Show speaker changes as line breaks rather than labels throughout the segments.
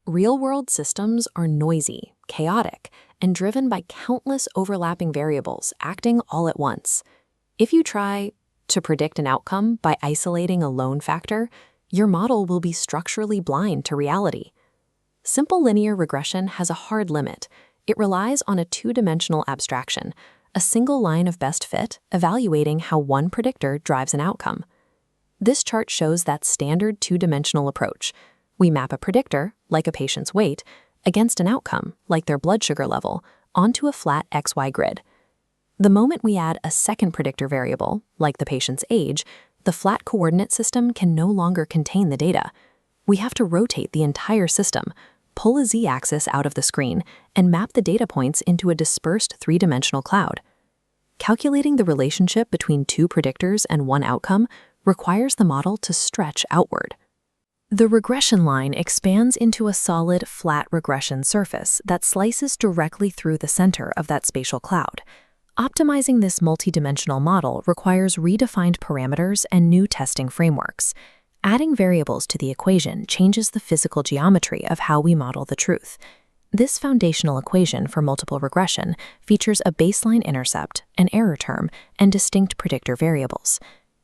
Real-world systems are noisy, chaotic, and driven by countless overlapping variables acting all at once. If you try to predict an outcome by isolating a lone factor, your model will be structurally blind to reality. Simple linear regression has a hard limit. It relies on a two-dimensional abstraction, a single line of best fit evaluating how one predictor drives an outcome. This chart shows that standard two-dimensional approach. We map a predictor, like a patient's weight, against an outcome, like their blood sugar level, onto a flat XY grid. The moment we add a second predictor variable, like the patient's age, the flat coordinate system can no longer contain the data. We have to rotate the entire system, pull a z-axis out of the screen, and map the data points into a dispersed three-dimensional cloud. Calculating the relationship between two predictors and one outcome requires the model to stretch outward. The regression line expands into a solid, flat regression surface that slices directly through the center of that spatial cloud. Optimizing this multidimensional model requires redefined parameters and new testing frameworks. Adding variables to the equation changes the physical geometry of how we model the truth. This foundational equation for multiple regression features a baseline intercept, an error term, and distinct predictor variables.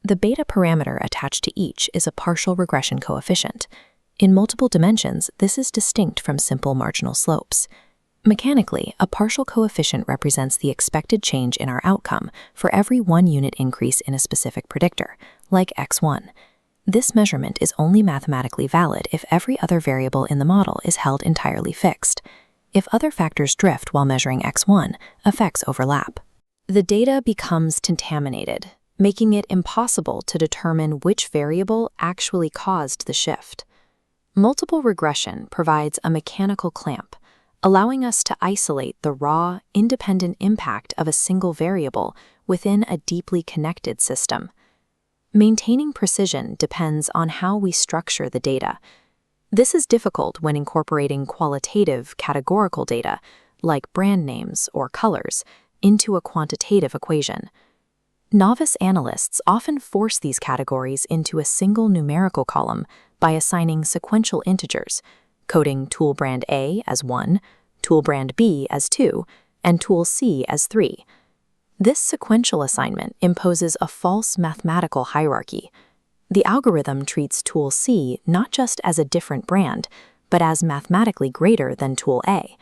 The beta parameter attached to each is a partial regression coefficient. In multiple dimensions, this is distinct from simple marginal slopes. Mechanically, a partial coefficient represents the expected change in our outcome for every 1 unit increase in a specific predictor, like x1. This measurement is only mathematically valid if every other variable in the model is held entirely fixed. If other factors drift while measuring x1, effects overlap. The data becomes contaminated, making it impossible to determine which variable actually caused the shift. Multiple regression provides a mechanical clamp, allowing us to isolate the raw, independent impact of a single variable within a deeply connected system. Maintaining precision depends on how we structure the data. This is difficult when incorporating qualitative, categorical data, like brand names or colors, into a quantitative equation. Novice analysts often force these categories into a single numerical column by assigning sequential integers, coding tool brand A as 1, tool brand B as 2, and tool C as 3. This sequential assignment imposes a false mathematical hierarchy. The algorithm treats tool C not just as a different brand, but as mathematically greater than tool A.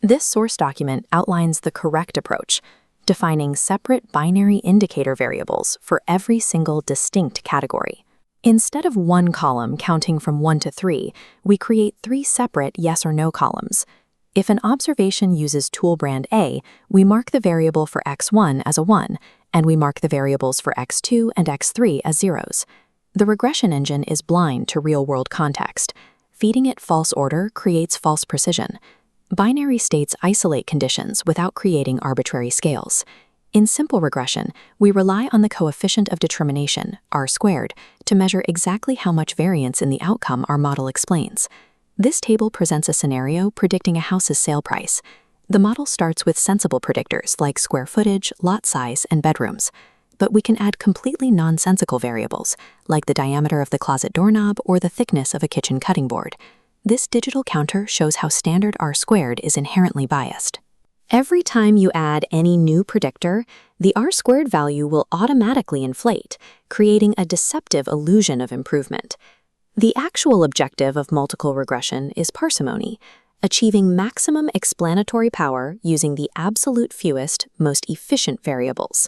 This source document outlines the correct approach, defining separate binary indicator variables for every single distinct category. Instead of one column counting from 1 to 3, we create 3 separate yes or no columns. If an observation uses tool brand A, we mark the variable for x1 as a 1, and we mark the variables for x2 and x3 as zeros. The regression engine is blind to real-world context. Feeding it false order creates false precision. Binary states isolate conditions without creating arbitrary scales. In simple regression, we rely on the coefficient of determination, r², to measure exactly how much variance in the outcome our model explains. This table presents a scenario predicting a house's sale price. The model starts with sensible predictors like square footage, lot size, and bedrooms. But we can add completely nonsensical variables, like the diameter of the closet doorknob or the thickness of a kitchen cutting board. This digital counter shows how standard r² is inherently biased. Every time you add any new predictor, the r² value will automatically inflate, creating a deceptive illusion of improvement. The actual objective of multiple regression is parsimony, achieving maximum explanatory power using the absolute fewest, most efficient variables.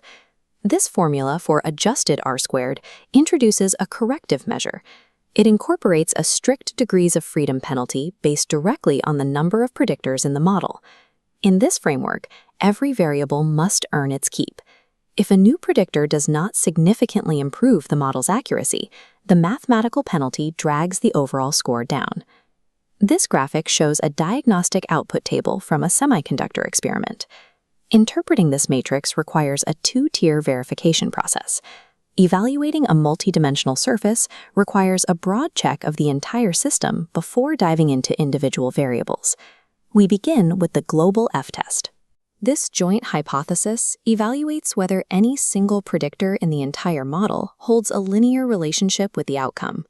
This formula for adjusted r² introduces a corrective measure. It incorporates a strict degrees of freedom penalty based directly on the number of predictors in the model. In this framework, every variable must earn its keep. If a new predictor does not significantly improve the model's accuracy, the mathematical penalty drags the overall score down. This graphic shows a diagnostic output table from a semiconductor experiment. Interpreting this matrix requires a 2-tier verification process. Evaluating a multidimensional surface requires a broad check of the entire system before diving into individual variables. We begin with the global F-test. This joint hypothesis evaluates whether any single predictor in the entire model holds a linear relationship with the outcome.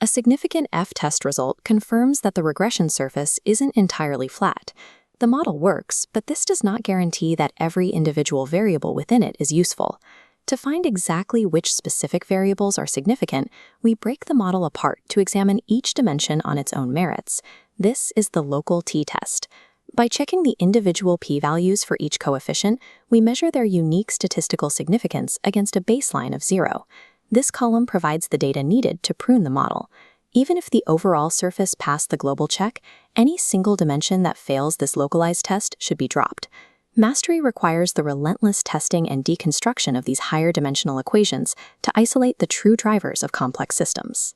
A significant F-test result confirms that the regression surface isn't entirely flat. The model works, but this does not guarantee that every individual variable within it is useful. To find exactly which specific variables are significant, we break the model apart to examine each dimension on its own merits. This is the local t-test. By checking the individual p-values for each coefficient, we measure their unique statistical significance against a baseline of 0. This column provides the data needed to prune the model. Even if the overall surface passed the global check, any single dimension that fails this localized test should be dropped. Mastery requires the relentless testing and deconstruction of these higher dimensional equations to isolate the true drivers of complex systems.